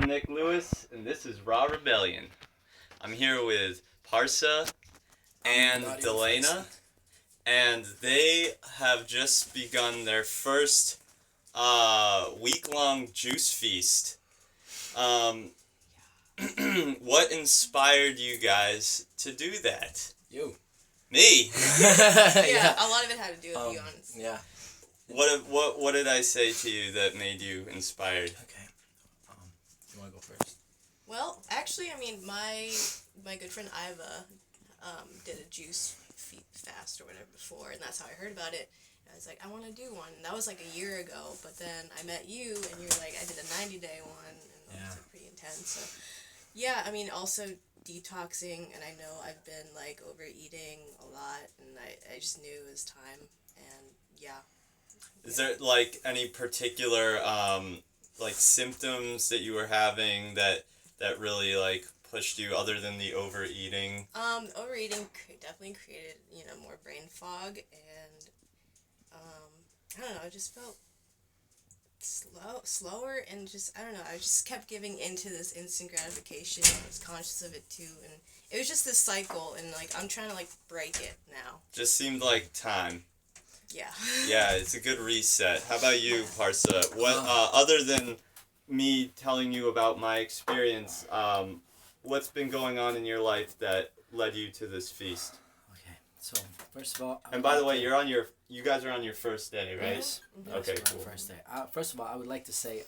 I'm Nick Lewis, and this is Raw Rebellion. I'm here with Parsa and Dalena, and they have just begun their first week-long juice feast. What inspired you guys to do that? You. Me? Yeah, a lot of it had to do with you, honestly. Yeah. What did I say to you that made you inspired? Okay. You want to go first? Well, actually, I mean, my good friend Iva did a juice fast or whatever before, and that's how I heard about it. And I was like, I want to do one. And that was like a year ago, but then I met you, and you were like, I did a 90-day one, and it was like, pretty intense. So, yeah, I mean, also detoxing, and I know I've been like overeating a lot, and I just knew it was time, and yeah. Is there like any particular like symptoms that you were having that really like pushed you other than the overeating? Overeating definitely created, more brain fog, and I don't know, I just felt slower, and just, I don't know, I just kept giving into this instant gratification. I was conscious of it too, and it was just this cycle, and like I'm trying to like break it now. Just seemed like time. Yeah. Yeah, it's a good reset. How about you, Parsa? What other than me telling you about my experience, what's been going on in your life that led you to this feast? Okay, so first of all, and by the way, you guys are on your first day, right? Yes. Okay, cool. First day. First of all, I would like to say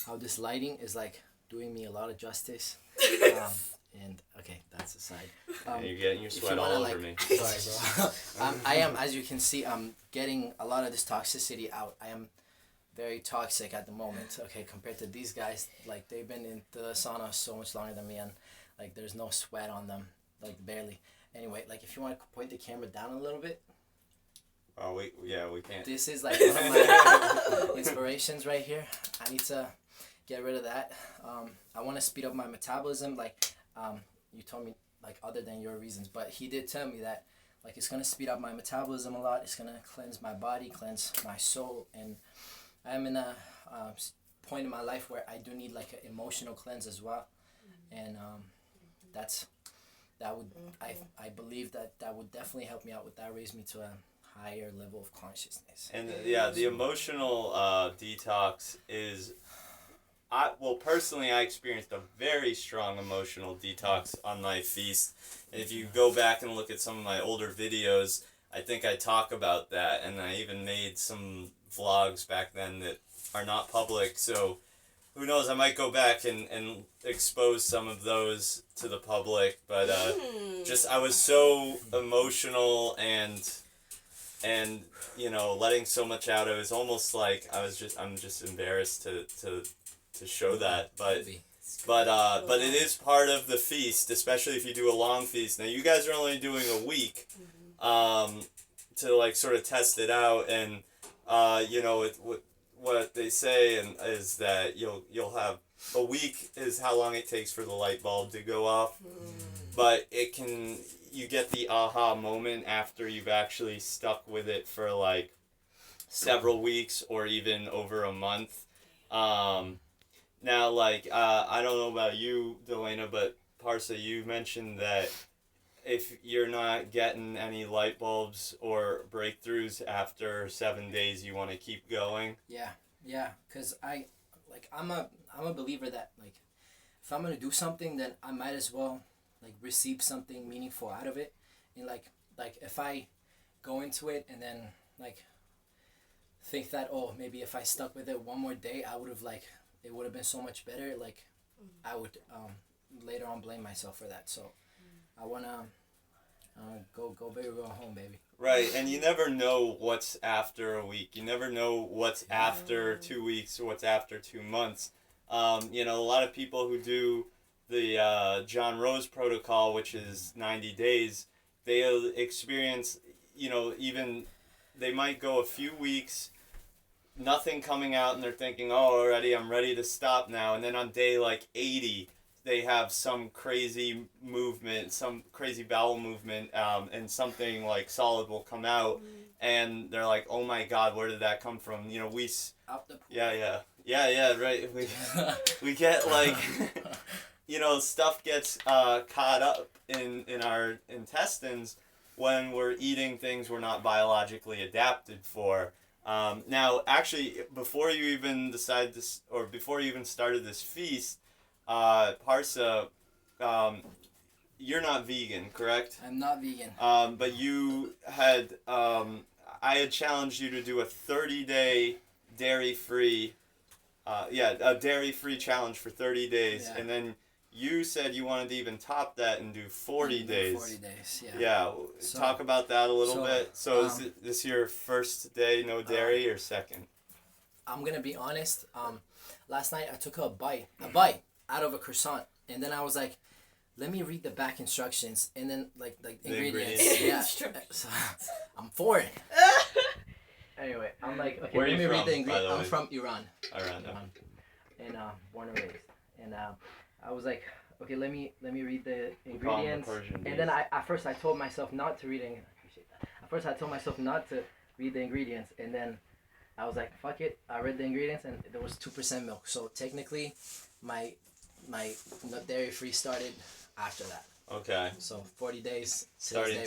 how this lighting is like doing me a lot of justice. And okay, that's aside. You're getting your sweat all over me. Sorry, bro. I am, as you can see, I'm getting a lot of this toxicity out. I am very toxic at the moment. Okay, compared to these guys, like they've been in the sauna so much longer than me, and like there's no sweat on them, like barely. Anyway, like if you want to point the camera down a little bit. Oh, we can't. This is like one of my inspirations right here. I need to get rid of that. I want to speed up my metabolism. Like, you told me, like, other than your reasons, but he did tell me that, like, it's going to speed up my metabolism a lot. It's going to cleanse my body, cleanse my soul. And I'm in a point in my life where I do need, like, an emotional cleanse as well. And I believe that would definitely help me out with that, raise me to a higher level of consciousness. And the emotional detox is, personally, I experienced a very strong emotional detox on my feast. And if you go back and look at some of my older videos, I think I talk about that, and I even made some vlogs back then that are not public, so who knows, I might go back and expose some of those to the public, but I was so emotional and letting so much out. It was almost like I'm just embarrassed to show that, but it is part of the feast, especially if you do a long feast. Now you guys are only doing a week, to like sort of test it out, and what they say is that you'll have a week is how long it takes for the light bulb to go off, but you get the aha moment after you've actually stuck with it for like several weeks or even over a month. Now, like, I don't know about you, Dalena, but Parsa, you mentioned that if you're not getting any light bulbs or breakthroughs after 7 days, you want to keep going. Yeah, because I'm a believer that, like, if I'm going to do something, then I might as well, like, receive something meaningful out of it. And, like if I go into it and then, like, think that, oh, maybe if I stuck with it one more day, I would have, like, it would have been so much better. Like, I would later on blame myself for that. So I want to go big or go home, baby. Right, and you never know what's after a week. You never know what's after 2 weeks or what's after 2 months. A lot of people who do the John Rose protocol, which is 90 days, they experience, even they might go a few weeks, nothing coming out, and they're thinking, oh, already I'm ready to stop now. And then on day like 80, they have some crazy movement, some crazy bowel movement, and something like solid will come out, and they're like, oh my God, where did that come from? Out the pool. Yeah. Yeah, right. We get like, stuff gets caught up in our intestines when we're eating things we're not biologically adapted for. Now, actually, before you even decided this, or before you even started this feast, Parsa, um, you're not vegan, correct? I'm not vegan. But you had, I had challenged you to do a 30-day dairy-free, a dairy-free challenge for 30 days, Yeah. and then you said you wanted to even top that and do 40 days. 40 days, yeah. Yeah, So- talk about that a little bit. So is um, this your first day no dairy or second? I'm gonna be honest. Last night I took a bite out of a croissant, and then I was like, let me read the back instructions, and then like ingredients. ingredients. Yeah. So, I'm foreign. Anyway, I'm like, okay, Where are let you me read from, the by the ingredients. I'm way? from Iran. Around Iran. And born and raised. And I was like, okay, let me read the ingredients. And then at first I told myself not to read it. At first I told myself not to read the ingredients, and then I was like, fuck it. I read the ingredients, and there was 2% milk. So technically, my dairy free started after that. Okay. So 40 days. Starting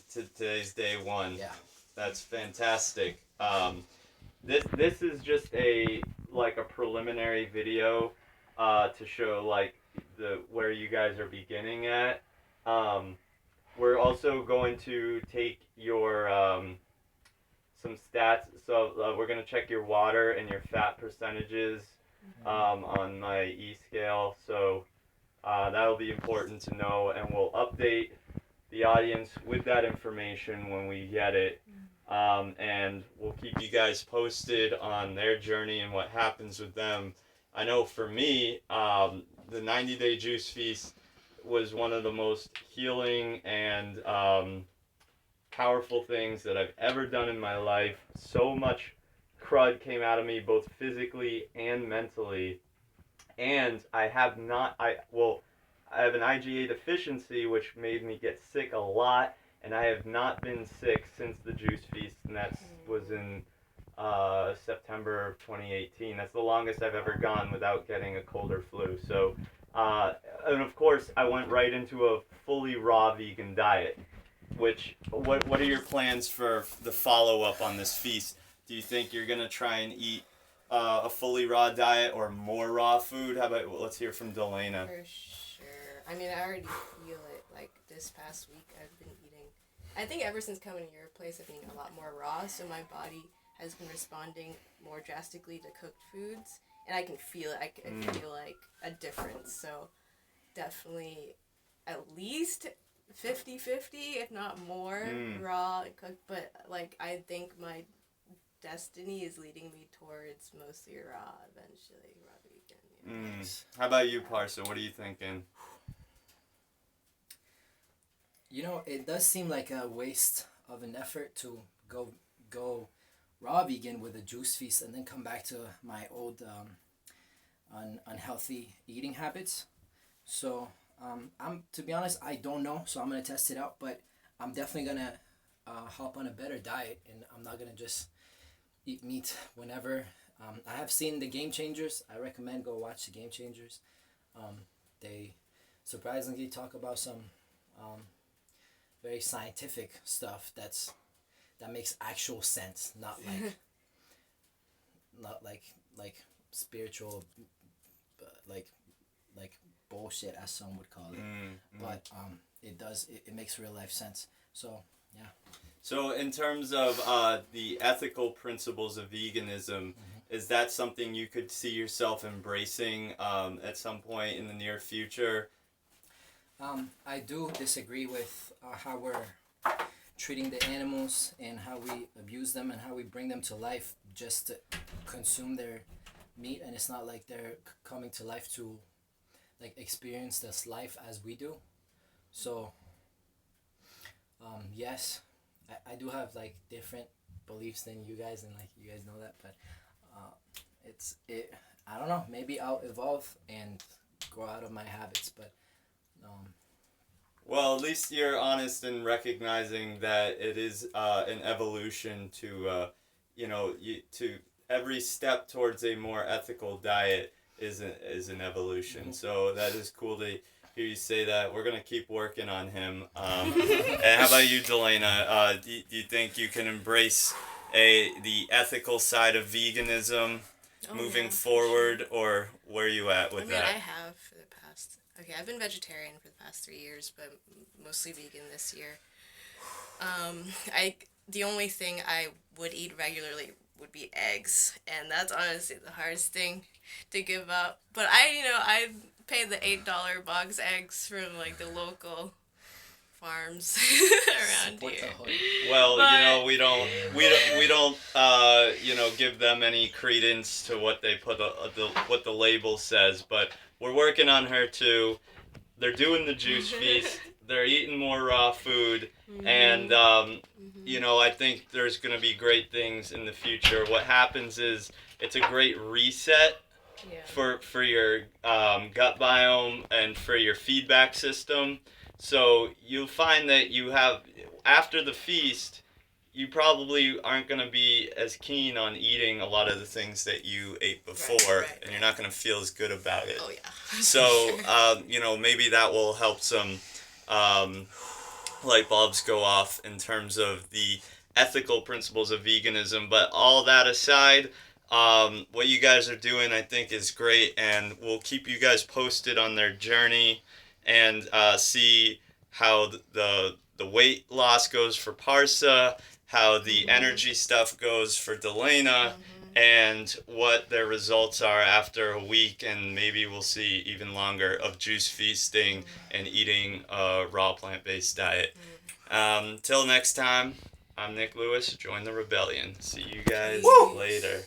today's day one. Yeah. That's fantastic. This is just a preliminary video to show where you guys are beginning at. We're also going to take your some stats. So we're going to check your water and your fat percentages on my e-scale. So that'll be important to know, and we'll update the audience with that information when we get it. And we'll keep you guys posted on their journey and what happens with them. I know for me, the 90-day juice feast was one of the most healing and powerful things that I've ever done in my life. So much crud came out of me, both physically and mentally. And I have an IgA deficiency, which made me get sick a lot. And I have not been sick since the juice feast, and that was in September of 2018. That's the longest I've ever gone without getting a cold or flu. So, and of course, I went right into a fully raw vegan diet. What are your plans for the follow-up on this feast? Do you think you're gonna try and eat a fully raw diet or more raw food? How about, let's hear from Dalena. For sure. I mean, I already feel it. Like this past week, I've been eating. I think ever since coming to your place, I've been eating a lot more raw, so my body has been responding more drastically to cooked foods, and I can feel it. I feel like a difference. So definitely at least 50-50, if not more, raw and cooked. But like, I think my destiny is leading me towards mostly raw eventually, raw vegan. How about you, Parsa? What are you thinking? It does seem like a waste of an effort to go raw vegan with a juice feast and then come back to my old unhealthy eating habits. So to be honest, I don't know. So I'm gonna test it out, but I'm definitely gonna hop on a better diet, and I'm not gonna just eat meat whenever. I have seen the Game Changers. I recommend go watch the Game Changers. They surprisingly talk about some very scientific stuff that makes actual sense, not like spiritual, like bullshit, as some would call it. But it makes real life sense. So yeah. So in terms of the ethical principles of veganism, is that something you could see yourself embracing at some point in the near future? I do disagree with how we're treating the animals and how we abuse them and how we bring them to life just to consume their meat, and it's not like they're coming to life to experience this life as we do. So yes, I do have different beliefs than you guys, and you guys know that, but I don't know, maybe I'll evolve and grow out of my habits, but well, at least you're honest in recognizing that it is an evolution to every step towards a more ethical diet is an evolution. So that is cool to hear you say that. We're gonna keep working on him. And how about you, Dalena? Do you think you can embrace the ethical side of veganism moving forward, or where are you at with that? I have for the past. Okay, I've been vegetarian for the past 3 years, but mostly vegan this year. The only thing I would eat regularly would be eggs, and that's honestly the hardest thing to give up. But I pay the $8 box eggs from like the local farms around here. Well, we don't give them any credence to what they put what the label says, but we're working on her too. They're doing the juice feast. They're eating more raw food, and I think there's going to be great things in the future. What happens is it's a great reset for your gut biome and for your feedback system. So you'll find that you have, after the feast, you probably aren't going to be as keen on eating a lot of the things that you ate before, and you're not going to feel as good about it. Oh, yeah. So, maybe that will help some light bulbs go off in terms of the ethical principles of veganism. But all that aside, what you guys are doing, I think, is great, and we'll keep you guys posted on their journey and see how the weight loss goes for Parsa, how the energy stuff goes for Dalena, and what their results are after a week, and maybe we'll see even longer of juice feasting and eating a raw plant-based diet. Till next time, I'm Nick Lewis. Join the rebellion. See you guys later.